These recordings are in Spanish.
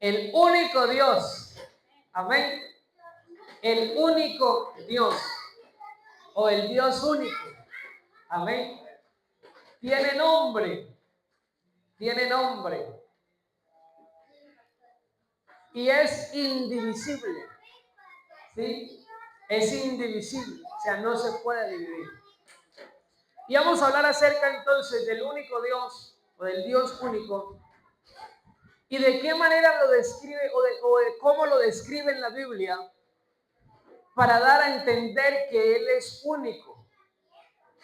El único Dios. Amén. El único Dios. O el Dios único. Amén. Tiene nombre. Tiene nombre. Y es indivisible. ¿Sí? Es indivisible. O sea, no se puede dividir. Y vamos a hablar acerca entonces del único Dios o del Dios único y de qué manera lo describe o de cómo lo describe en la Biblia para dar a entender que Él es único,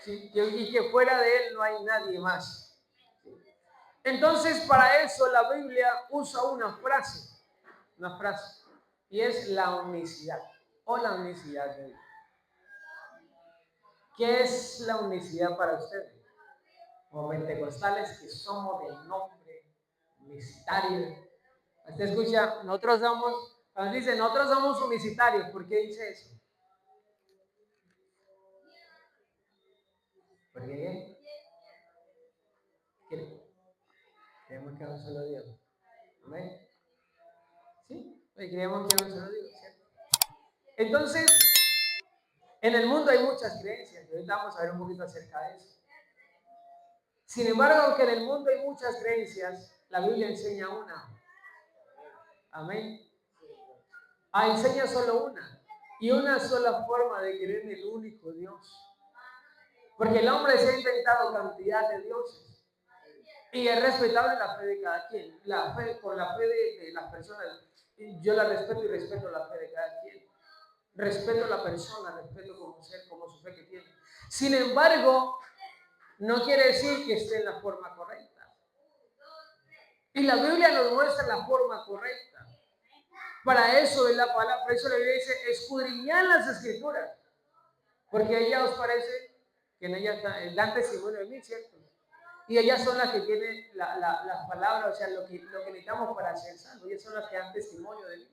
¿sí? Y que fuera de Él no hay nadie más. Entonces para eso la Biblia usa una frase y es la unicidad o la unicidad de Dios. ¿Qué es la unicidad para ustedes? Como pentecostales que somos del nombre unicitario. Usted escucha, nosotros somos, cuando dice nosotros somos unicitarios, ¿por qué dice eso? Porque creemos que es un solo Dios. ¿Amén? ¿Sí? Creemos que es un solo Dios, ¿cierto? Entonces, en el mundo hay muchas creencias, y ahorita vamos a ver un poquito acerca de eso. Sin embargo, aunque en el mundo hay muchas creencias, la Biblia enseña una. Amén. Enseña solo una. Y una sola forma de creer en el único Dios. Porque el hombre se ha inventado cantidad de dioses. Y es respetable la fe de cada quien. Con la fe de las personas, yo la respeto y respeto la fe de cada quien. Respeto a la persona, respeto como ser, como su fe que tiene. Sin embargo, no quiere decir que esté en la forma correcta. Y la Biblia nos muestra la forma correcta. Para eso es la palabra, por eso la Biblia dice, escudriñad las Escrituras. Porque a ella os parece que en ella dan testimonio de mí, ¿cierto? Y ellas son las que tienen las palabras, o sea, lo que necesitamos para ser salvos. Ellas son las que dan testimonio de mí.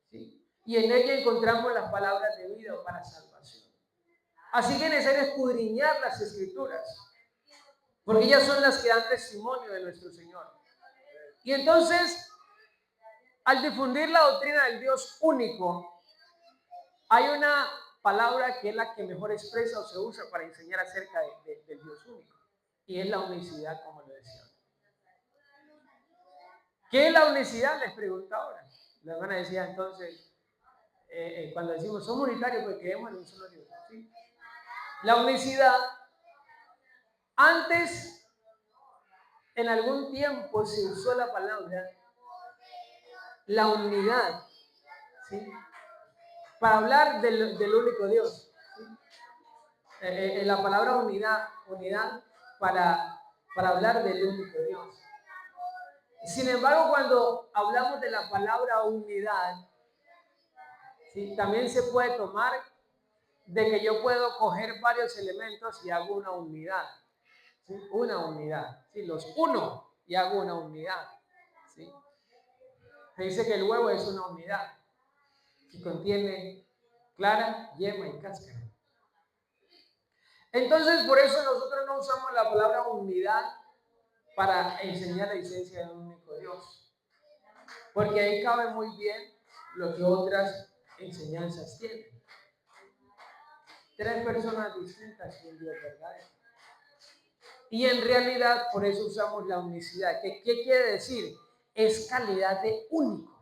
¿Sí? Y en ella encontramos las palabras de vida para salvación. Así que es necesario escudriñar las Escrituras, porque ellas son las que dan testimonio de nuestro Señor. Y entonces, al difundir la doctrina del Dios único, hay una palabra que es la que mejor expresa o se usa para enseñar acerca del Dios único, y es la unicidad, como lo decía. ¿Qué es la unicidad? Les pregunto ahora. La hermana decía entonces, cuando decimos somos unitarios, pues creemos en un solo Dios. ¿Sí? La unicidad, antes, en algún tiempo se usó la palabra la unidad, ¿sí? Para hablar del único Dios. ¿Sí? La palabra unidad para hablar del único Dios. Sin embargo, cuando hablamos de la palabra unidad, ¿sí? También se puede tomar de que yo puedo coger varios elementos y hago una unidad. ¿Sí? Una unidad. ¿Sí? Los uno y hago una unidad. ¿Sí? Se dice que el huevo es una unidad que contiene clara, yema y cáscara. Entonces, por eso nosotros no usamos la palabra unidad para enseñar la esencia de un único Dios. Porque ahí cabe muy bien lo que otras enseñanzas tienen. Tres personas distintas y un Dios verdadero. Y en realidad, por eso usamos la unicidad. ¿Qué quiere decir? Es calidad de único.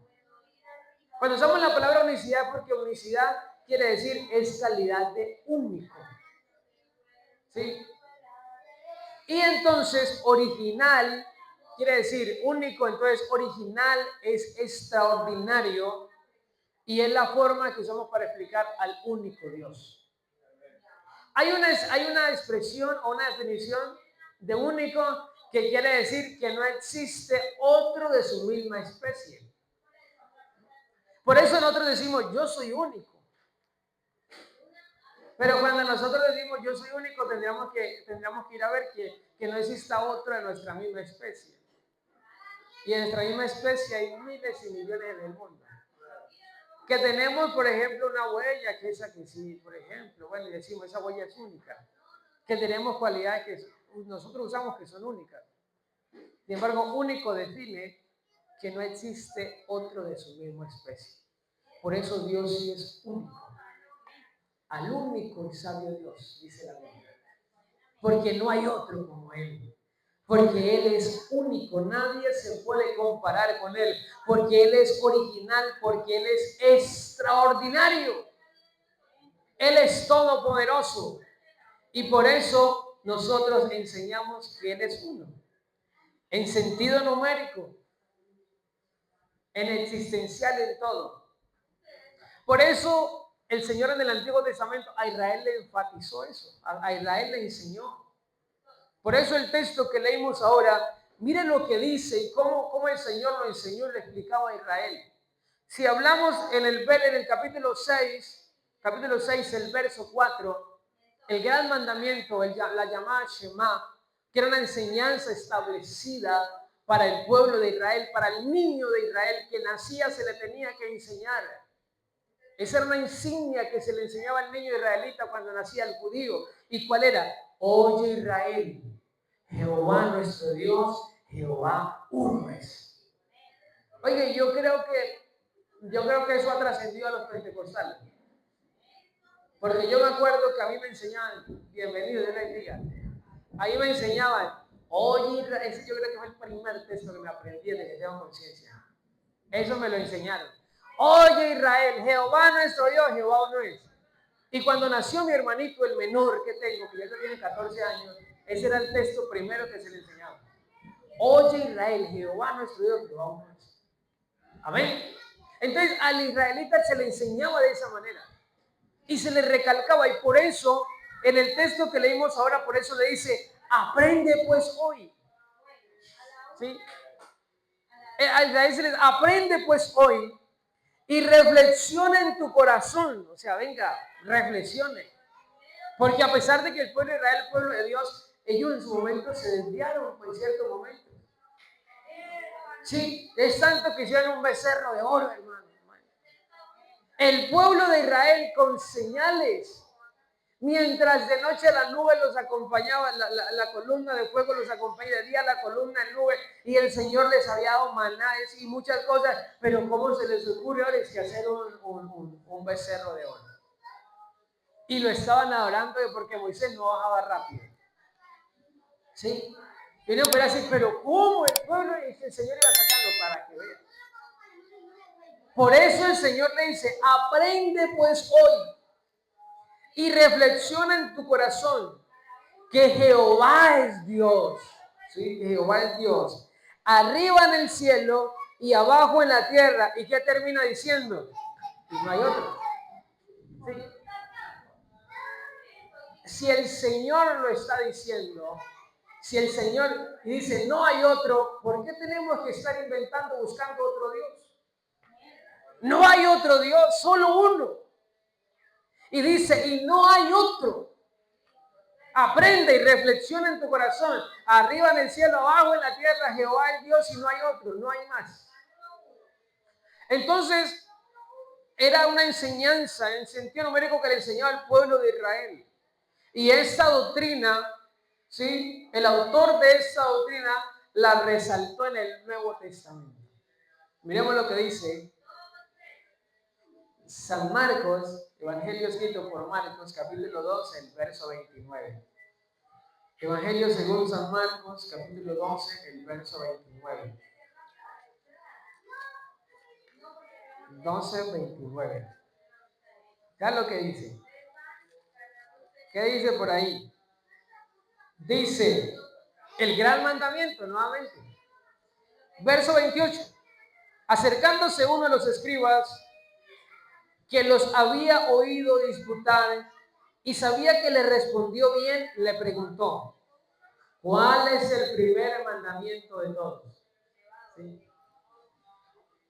Cuando usamos la palabra unicidad, porque unicidad quiere decir es calidad de único. ¿Sí? Y entonces original quiere decir único, entonces original es extraordinario y es la forma que usamos para explicar al único Dios. Hay una expresión o una definición de único que quiere decir que no existe otro de su misma especie. Por eso nosotros decimos yo soy único. Pero cuando nosotros decimos yo soy único, tendríamos que ir a ver que no exista otro de nuestra misma especie. Y en nuestra misma especie hay miles y millones en el mundo. Que tenemos, por ejemplo, una huella, que esa que sí, por ejemplo, bueno, y decimos esa huella es única. Que tenemos cualidades que nosotros usamos que son únicas. Sin embargo, único define que no existe otro de su misma especie. Por eso Dios sí es único. Al único y sabio Dios, dice la Biblia. Porque no hay otro como Él. Porque Él es único, nadie se puede comparar con Él. Porque Él es original, porque Él es extraordinario. Él es todopoderoso. Y por eso nosotros enseñamos que Él es uno. En sentido numérico, en existencial, en todo. Por eso el Señor en el Antiguo Testamento a Israel le enfatizó eso, a Israel le enseñó. Por eso el texto que leímos ahora, miren lo que dice y cómo el Señor lo enseñó y le explicaba a Israel. Si hablamos en el capítulo 6, el verso 4, el gran mandamiento, la llamada Shema, que era una enseñanza establecida para el pueblo de Israel, para el niño de Israel que nacía, se le tenía que enseñar. Esa era una insignia que se le enseñaba al niño israelita cuando nacía el judío. ¿Y cuál era? Oye Israel, Jehová nuestro Dios, Jehová uno es. Oye, yo creo que eso ha trascendido a los pentecostales. Porque yo me acuerdo que a mí me enseñaban, bienvenido, Dios les diga. Ahí me enseñaban, oye Israel, ese yo creo que fue el primer texto que me aprendí de que tengo conciencia. Eso me lo enseñaron. Oye Israel, Jehová nuestro Dios, Jehová uno es. Y cuando nació mi hermanito, el menor que tengo, que ya tiene 14 años, ese era el texto primero que se le enseñaba. Oye Israel, Jehová nuestro Dios, Jehová uno es. Amén. Entonces al israelita se le enseñaba de esa manera. Y se le recalcaba. Y por eso, en el texto que leímos ahora, por eso le dice, aprende pues hoy. ¿Sí? A Israel se les aprende pues hoy. Y reflexiona en tu corazón. O sea, venga, reflexione. Porque a pesar de que el pueblo de Israel, el pueblo de Dios, ellos en su momento se desviaron en cierto momento. Sí, es tanto que hicieron un becerro de oro, hermano. El pueblo de Israel con señales. Mientras de noche la nube los acompañaba, la columna de fuego los acompañaba, de día la columna de nube, y el Señor les había dado maná y muchas cosas, pero ¿cómo se les ocurre ahora es que hacer un becerro de oro? Y lo estaban adorando porque Moisés no bajaba rápido. ¿Sí? Y no, pero así, pero ¿cómo el pueblo y el Señor iba sacando para que vean? Por eso el Señor le dice, aprende pues hoy y reflexiona en tu corazón que Jehová es Dios. ¿Sí? Que Jehová es Dios. Arriba en el cielo y abajo en la tierra. ¿Y qué termina diciendo? Y no hay otro. ¿Sí? Si el Señor lo está diciendo, si el Señor dice no hay otro, ¿por qué tenemos que estar inventando, buscando otro Dios? No hay otro Dios, solo uno. Y dice, y no hay otro. Aprende y reflexiona en tu corazón. Arriba en el cielo, abajo en la tierra, Jehová es Dios y no hay otro, no hay más. Entonces, era una enseñanza en sentido numérico que le enseñaba al pueblo de Israel. Y esta doctrina, ¿sí? El autor de esta doctrina la resaltó en el Nuevo Testamento. Miremos lo que dice San Marcos, Evangelio escrito por Marcos, capítulo 12, el verso 29. Evangelio según San Marcos, capítulo 12, el verso 29. 12, 29. ¿Qué es lo que dice? ¿Qué dice por ahí? Dice el gran mandamiento, nuevamente. Verso 28. Acercándose uno de los escribas que los había oído disputar y sabía que le respondió bien, le preguntó, ¿cuál es el primer mandamiento de todos? ¿Sí?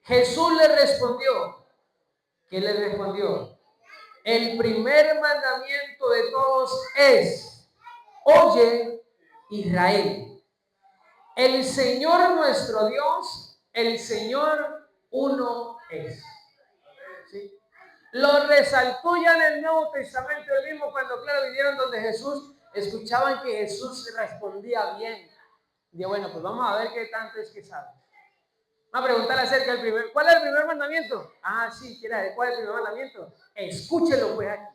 Jesús le respondió, ¿qué le respondió? El primer mandamiento de todos es, oye Israel, el Señor nuestro Dios, el Señor uno es. ¿Sí? Lo resaltó ya en el Nuevo Testamento el mismo cuando, claro, vinieron donde Jesús, escuchaban que Jesús respondía bien. Dijo, bueno, pues vamos a ver qué tanto es que sabe. Va a preguntar acerca del ¿cuál es el primer mandamiento? Ah, sí, ¿cuál es el primer mandamiento? Escúchelo pues aquí.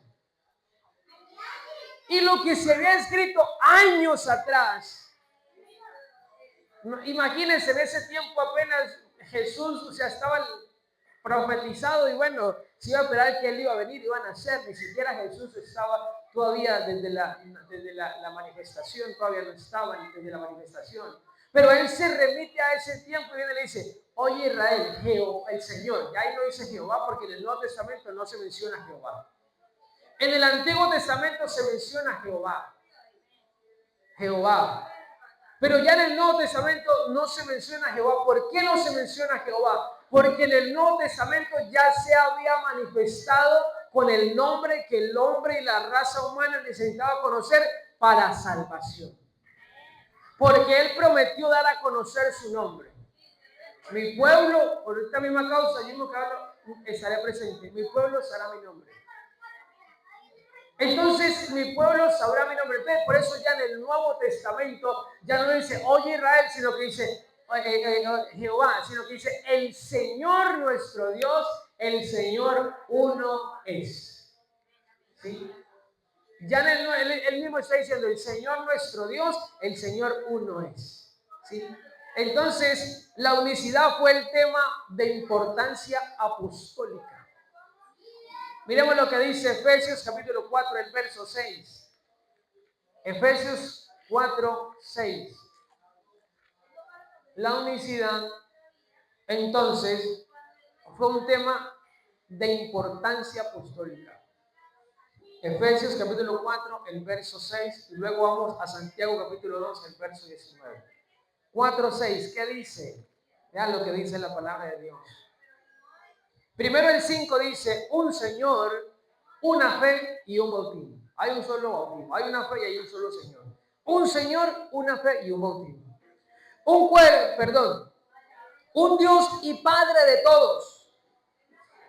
Y lo que se había escrito años atrás, imagínense, en ese tiempo apenas Jesús, o sea, estaba profetizado y bueno, se iba a esperar que él iba a venir, iban a nacer, ni siquiera Jesús estaba todavía desde la manifestación, todavía no estaba desde la manifestación. Pero él se remite a ese tiempo y él le dice, oye Israel, Jehová, el Señor, ya ahí no dice Jehová porque en el Nuevo Testamento no se menciona Jehová. En el Antiguo Testamento se menciona Jehová. Jehová. Pero ya en el Nuevo Testamento no se menciona Jehová. ¿Por qué no se menciona Jehová? Porque en el Nuevo Testamento ya se había manifestado con el nombre que el hombre y la raza humana necesitaba conocer para salvación. Porque él prometió dar a conocer su nombre. Mi pueblo, por esta misma causa, yo mismo que hablo, estaré presente. Mi pueblo sabrá mi nombre. Entonces mi pueblo sabrá mi nombre. Por eso ya en el Nuevo Testamento ya no dice oye Israel, sino que dice Jehová, sino que dice el Señor nuestro Dios, el Señor uno es. ¿Sí? Ya en él mismo está diciendo el Señor nuestro Dios, el Señor uno es. ¿Sí? Entonces la unicidad fue el tema de importancia apostólica. Miremos lo que dice Efesios capítulo 4, el verso 6. Efesios 4, 6. La unicidad, entonces, fue un tema de importancia apostólica. Efesios capítulo 4, el verso 6. Y luego vamos a Santiago capítulo 2, el verso 19. 4, 6. ¿Qué dice? Vean lo que dice la palabra de Dios. Primero el 5 dice, un Señor, una fe y un bautismo. Hay un solo bautismo, hay una fe y hay un solo Señor. Un Señor, una fe y un bautismo. Un Dios y Padre de todos,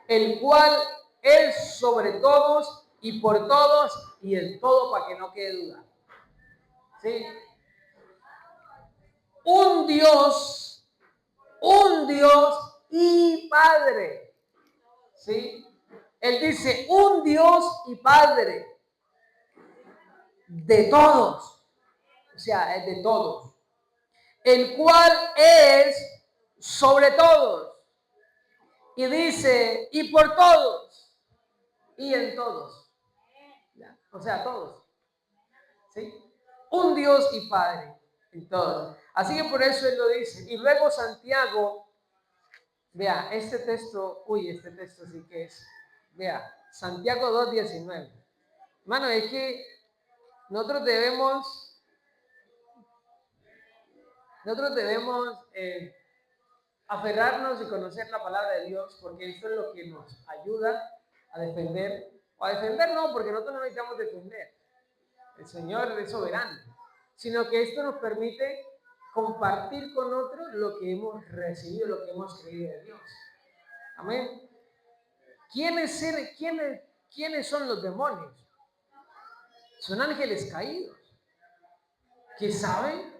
el cual es sobre todos y por todos y en todo, para que no quede duda. ¿Sí? Un Dios y Padre. ¿Sí? Él dice, un Dios y Padre de todos, o sea, es de todos, el cual es sobre todos, y dice, y por todos, y en todos, ¿ya? O sea, todos, ¿sí? Un Dios y Padre en todos. Así que por eso él lo dice. Y luego Santiago, vea, este texto sí que es, vea, Santiago 2:19. Hermano, es que nosotros debemos aferrarnos y conocer la palabra de Dios, porque esto es lo que nos ayuda a defender, o a defender no, porque nosotros no necesitamos defender, el Señor es soberano, sino que esto nos permite compartir con otros lo que hemos recibido, lo que hemos creído de Dios. Amén. ¿Quiénes son los demonios? Son ángeles caídos, que saben,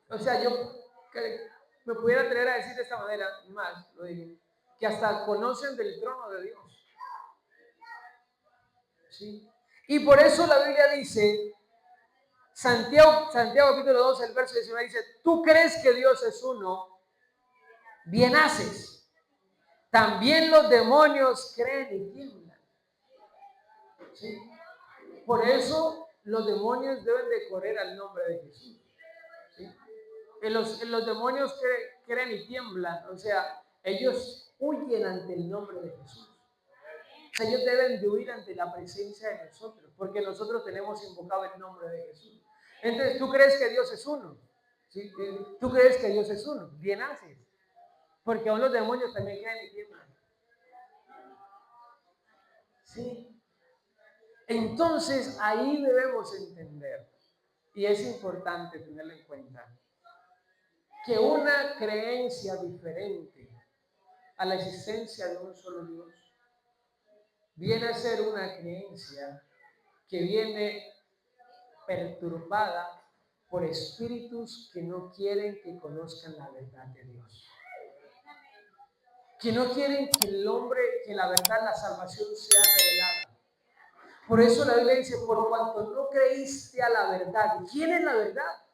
o sea, yo me pudiera atrever a decir de esta manera, más lo digo, que hasta conocen del trono de Dios. ¿Sí? Y por eso la Biblia dice, Santiago capítulo 2, el verso 19 dice, tú crees que Dios es uno, bien haces. También los demonios creen y tiemblan. ¿Sí? Por eso los demonios deben de correr al nombre de Jesús. ¿Sí? Los demonios creen y tiemblan, o sea, ellos huyen ante el nombre de Jesús. O sea, ellos deben de huir ante la presencia de nosotros, porque nosotros tenemos invocado el nombre de Jesús. Entonces, ¿tú crees que Dios es uno? ¿Sí? ¿Tú crees que Dios es uno? Bien haces, porque aún los demonios también creen y tiemblan. ¿Sí? Entonces, ahí debemos entender, y es importante tenerlo en cuenta, que una creencia diferente a la existencia de un solo Dios viene a ser una creencia que viene perturbada por espíritus que no quieren que conozcan la verdad de Dios. que no quieren que el hombre, que la verdad, la salvación sea revelada. Por eso la Biblia dice, por cuanto no creíste a la verdad. ¿Quién es la verdad?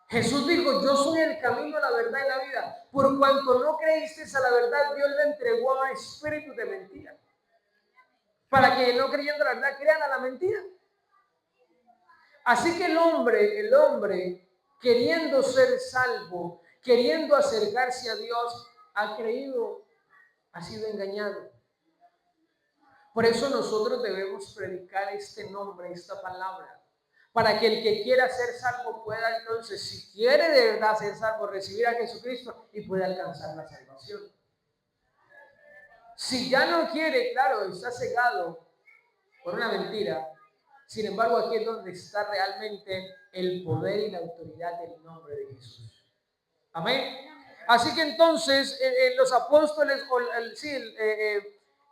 Jesús dijo, yo soy el camino, la verdad y la vida. Por cuanto no creíste a la verdad, Dios le entregó a espíritus de mentira. Para que no creyendo la verdad crean a la mentira. Así que el hombre, queriendo ser salvo, queriendo acercarse a Dios, ha creído, ha sido engañado. Por eso nosotros debemos predicar este nombre, esta palabra, para que el que quiera ser salvo pueda entonces, si quiere de verdad ser salvo, recibir a Jesucristo y pueda alcanzar la salvación. Si ya no quiere, claro, está cegado por una mentira. Sin embargo, aquí es donde está realmente el poder y la autoridad del nombre de Jesús. Amén. Así que entonces los apóstoles,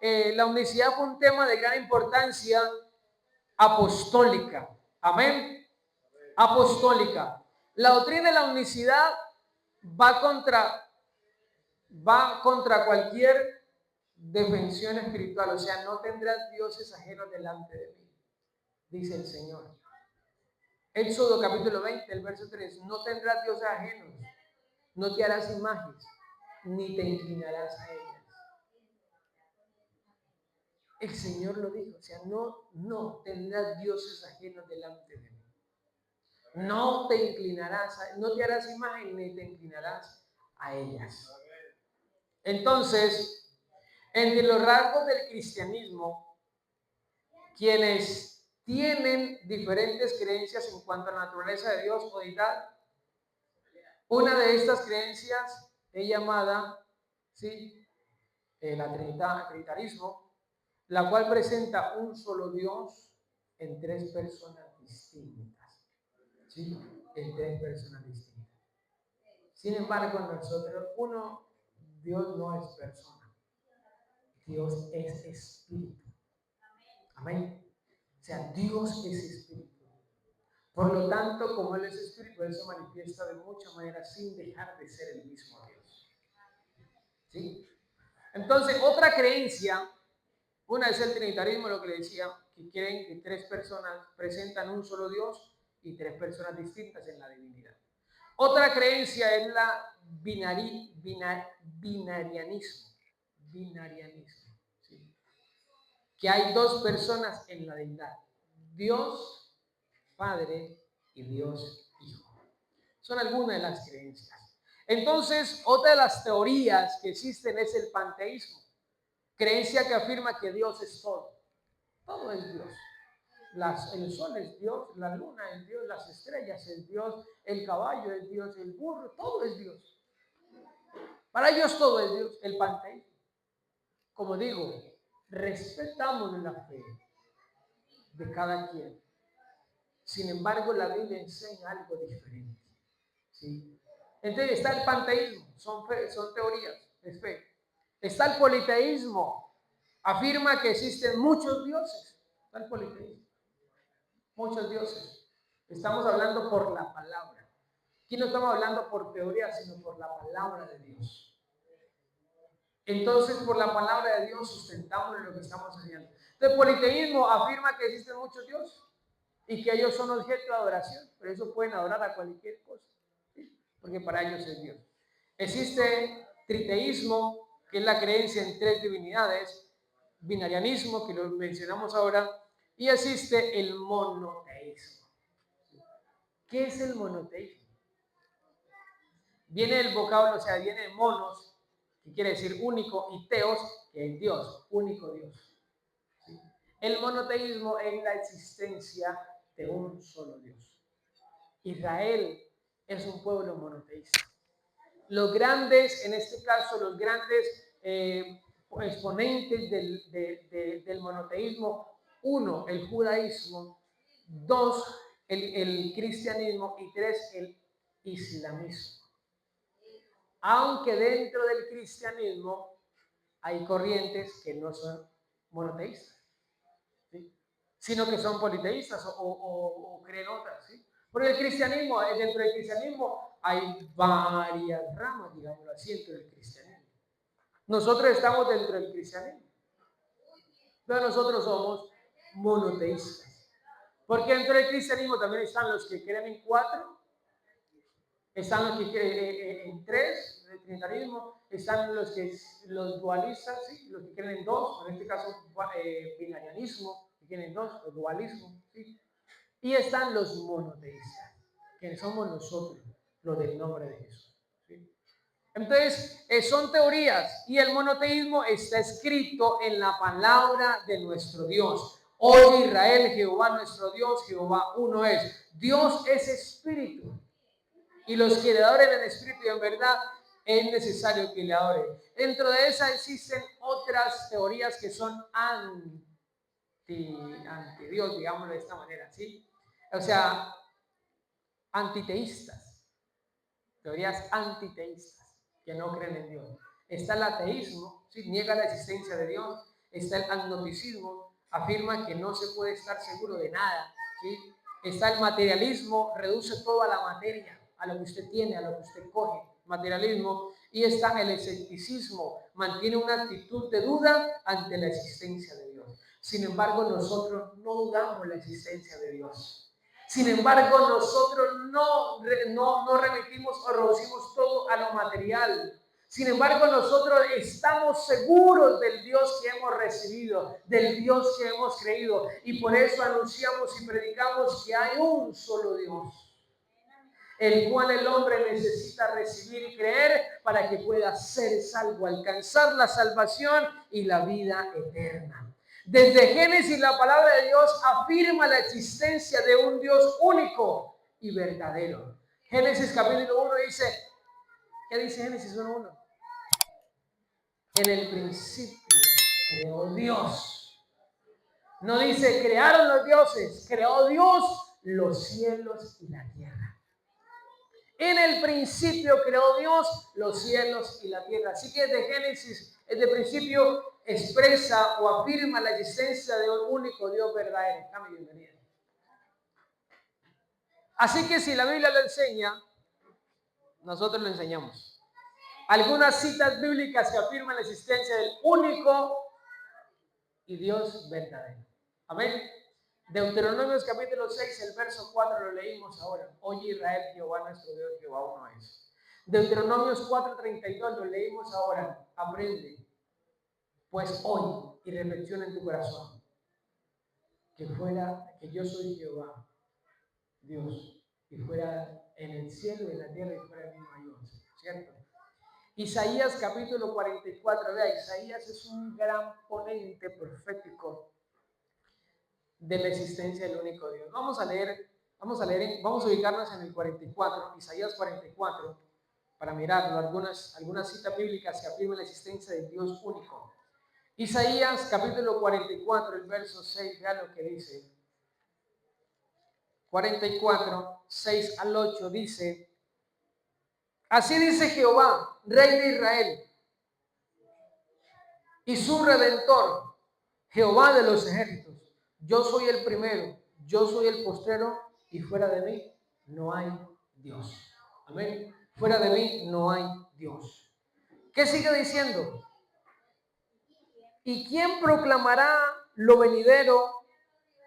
la unicidad fue un tema de gran importancia apostólica. Amén. Apostólica. La doctrina de la unicidad va contra cualquier defensión espiritual. O sea, no tendrás dioses ajenos delante de mí, dice el Señor. Éxodo capítulo 20, el verso 3. No tendrás dioses ajenos, no te harás imágenes, ni te inclinarás a ellas. El Señor lo dijo, o sea, no tendrás dioses ajenos delante de mí. No te inclinarás, no te harás imagen, ni te inclinarás a ellas. Entonces, entre los rasgos del cristianismo, quienes tienen diferentes creencias en cuanto a la naturaleza de Dios o deidad, una de estas creencias es llamada, el trinitarismo, la cual presenta un solo Dios en tres personas distintas. ¿Sí? En tres personas distintas. Sin embargo, nosotros, Dios no es persona. Dios es espíritu. Amén. O sea, Dios es espíritu. Por lo tanto, como Él es espíritu, Él se manifiesta de muchas maneras sin dejar de ser el mismo Dios. ¿Sí? Entonces, otra creencia, una es el trinitarismo, lo que le decía, que creen que tres personas presentan un solo Dios y tres personas distintas en la divinidad. Otra creencia es la binarianismo. ¿Sí? Que hay dos personas en la deidad, Dios Padre y Dios Hijo. Son algunas de las creencias. Entonces, otra de las teorías que existen es el panteísmo. Creencia que afirma que Dios es todo. Todo es Dios. El sol es Dios, la luna es Dios, las estrellas es Dios, el caballo es Dios, el burro, todo es Dios. Para ellos todo es Dios, el panteísmo. Como digo, respetamos la fe de cada quien. Sin embargo, la Biblia enseña algo diferente. ¿Sí? Entonces está el panteísmo, son teorías, es fe. Está el politeísmo, afirma que existen muchos dioses. Está el politeísmo, muchos dioses. Estamos hablando por la palabra. Aquí no estamos hablando por teoría, sino por la palabra de Dios. Entonces, por la palabra de Dios sustentamos lo que estamos haciendo. El politeísmo afirma que existen muchos dioses y que ellos son objeto de adoración, pero eso pueden adorar a cualquier cosa, ¿sí? Porque para ellos es Dios. Existe triteísmo, que es la creencia en tres divinidades, binarianismo, que lo mencionamos ahora, y existe el monoteísmo. ¿Qué es el monoteísmo? Viene del vocablo, o sea, viene de monos, que quiere decir único, y teos, que es Dios, único Dios. ¿Sí? El monoteísmo es la existencia de un solo Dios. Israel es un pueblo monoteísta. Los grandes, en este caso, los grandes exponentes del monoteísmo, uno, el judaísmo, dos, el cristianismo y tres, el islamismo. Aunque dentro del cristianismo hay corrientes que no son monoteístas, ¿sí? Sino que son politeístas o creen otras, ¿sí? Porque el cristianismo, dentro del cristianismo hay varias ramas, digámoslo así, dentro del cristianismo. Nosotros estamos dentro del cristianismo, pero nosotros somos monoteístas. Porque dentro del cristianismo también están los que creen en 4, están los que creen en 3, el trinitarismo, están los dualistas, ¿sí? Los que creen en 2, en este caso binarianismo, que creen en 2, o dualismo, ¿sí? Y están los monoteístas, que somos nosotros, los del nombre de Jesús, ¿sí? Entonces, son teorías y el monoteísmo está escrito en la palabra de nuestro Dios. Oye Israel, Jehová nuestro Dios, Jehová uno es. Dios es espíritu y los que le adoren en espíritu y en verdad es necesario que le adoren. Dentro de esa existen otras teorías que son anti Dios, digámoslo de esta manera, ¿sí? O sea, antiteístas, teorías antiteístas que no creen en Dios. Está el ateísmo, ¿sí? Niega la existencia de Dios. Está el agnosticismo, afirma que no se puede estar seguro de nada, ¿sí? Está el materialismo, reduce todo a la materia, a lo que usted tiene, a lo que usted coge, materialismo. Y está el escepticismo, mantiene una actitud de duda ante la existencia de Dios. Sin embargo, nosotros no dudamos la existencia de Dios. Sin embargo, nosotros no remitimos o reducimos todo a lo material. Sin embargo, nosotros estamos seguros del Dios que hemos recibido, del Dios que hemos creído. Y por eso anunciamos y predicamos que hay un solo Dios, el cual el hombre necesita recibir y creer para que pueda ser salvo, alcanzar la salvación y la vida eterna. Desde Génesis, la palabra de Dios afirma la existencia de un Dios único y verdadero. Génesis capítulo 1 dice, ¿qué dice Génesis 1:1? En el principio creó Dios. No dice crearon los dioses, creó Dios los cielos y la tierra. En el principio creó Dios los cielos y la tierra. Así que desde Génesis, desde principio, expresa o afirma la existencia de un único Dios verdadero. Dame bienvenida. Así que si la Biblia lo enseña, nosotros lo enseñamos. Algunas citas bíblicas que afirman la existencia del único y Dios verdadero. Amén. Deuteronomios capítulo 6, el verso 4 lo leímos ahora. Oye Israel, Jehová nuestro Dios, Jehová uno es. Deuteronomios 4:32 lo leímos ahora. Aprende pues hoy y reflexiona en tu corazón que yo soy Jehová, Dios, y fuera en el cielo y en la tierra y fuera de mí no hay Dios, ¿cierto? Isaías capítulo 44, vea, Isaías es un gran ponente profético de la existencia del único Dios. Vamos a ubicarnos en el 44, Isaías 44, para mirarlo, algunas citas bíblicas que afirman la existencia del Dios único. Isaías capítulo 44, el verso 6, vea lo que dice. 44, 6 al 8 dice, así dice Jehová, Rey de Israel, y su Redentor, Jehová de los ejércitos. Yo soy el primero, yo soy el postrero, y fuera de mí no hay Dios. Amén. Fuera de mí no hay Dios. ¿Qué sigue diciendo? ¿Y quién proclamará lo venidero,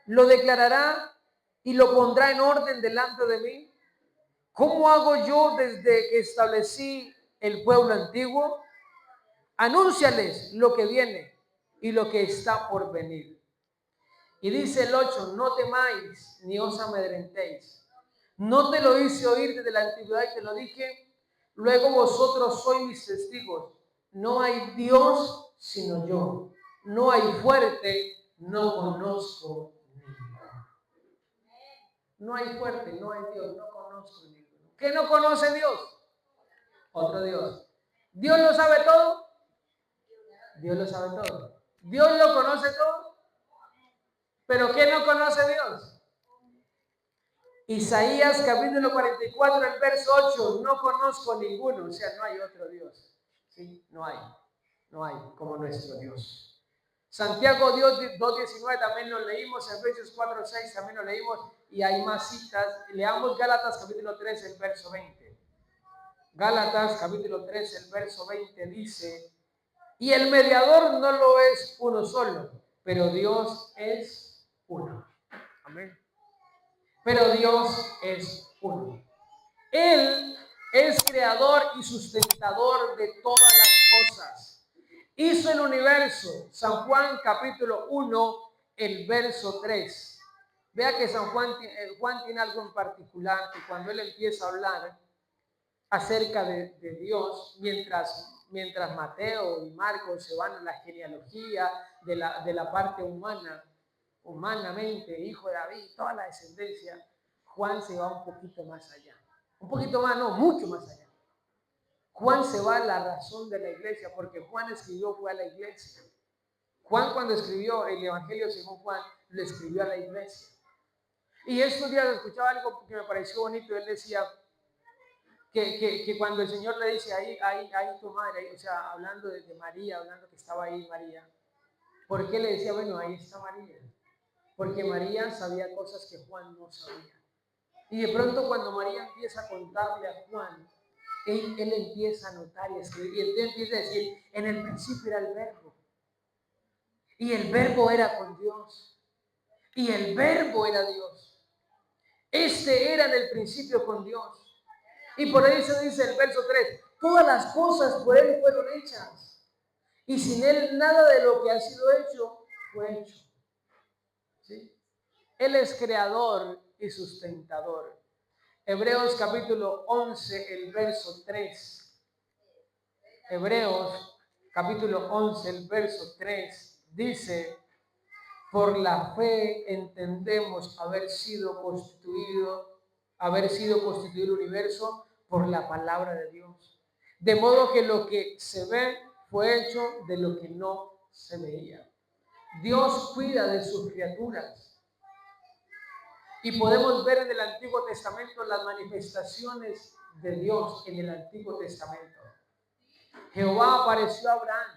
lo declarará y lo pondrá en orden delante de mí? ¿Cómo hago yo desde que establecí el pueblo antiguo? Anúnciales lo que viene y lo que está por venir. Y dice el 8, no temáis ni os amedrentéis. No te lo hice oír desde la antigüedad y te lo dije. Luego vosotros sois mis testigos. No hay Dios sino yo. No hay fuerte, no conozco ninguno. No hay fuerte, no hay Dios, no conozco ninguno. ¿Qué no conoce Dios? Otro Dios. ¿Dios lo sabe todo? Dios lo sabe todo. ¿Dios lo conoce todo? ¿Pero qué no conoce Dios? Isaías capítulo 44, el verso 8, no conozco ninguno, o sea, no hay otro Dios. ¿Sí? No hay como nuestro Dios. Santiago 2:19 también lo leímos, Efesios 4:6 también lo leímos. y hay más citas. Leamos Gálatas capítulo 3, el verso 20. Gálatas capítulo 3, el verso 20 dice: y el mediador no lo es uno solo, pero Dios es uno. Amén. Pero Dios es uno. Él es creador y sustentador de todas las cosas. Hizo el universo. San Juan capítulo 1, el verso 3. Vea que Juan tiene algo en particular, que cuando él empieza a hablar acerca de Dios, mientras Mateo y Marcos se van a la genealogía de la parte humanamente, hijo de David, toda la descendencia, Juan se va un poquito más allá. Un poquito más, no, mucho más allá. Juan se va a la razón de la iglesia, porque Juan escribió fue a la iglesia. Juan, cuando escribió el Evangelio según Juan, lo escribió a la iglesia. Y estos días escuchaba algo que me pareció bonito. Él decía que cuando el Señor le dice, ahí tu madre, o sea, hablando de María, hablando que estaba ahí María, ¿por qué le decía, bueno, ahí está María? Porque María sabía cosas que Juan no sabía. Y de pronto cuando María empieza a contarle a Juan, él empieza a notar y a escribir, y entonces empieza a decir, en el principio era el verbo, y el verbo era con Dios, y el verbo era Dios. Este era en el principio con Dios. Y por eso dice el verso 3, todas las cosas por Él fueron hechas, y sin Él nada de lo que ha sido hecho fue hecho. ¿Sí? Él es creador y sustentador. Hebreos capítulo 11, el verso 3. Hebreos capítulo 11, el verso 3 dice: por la fe entendemos haber sido constituido el universo por la palabra de Dios. De modo que lo que se ve fue hecho de lo que no se veía. Dios cuida de sus criaturas. Y podemos ver en el Antiguo Testamento las manifestaciones de Dios en el Antiguo Testamento. Jehová apareció a Abraham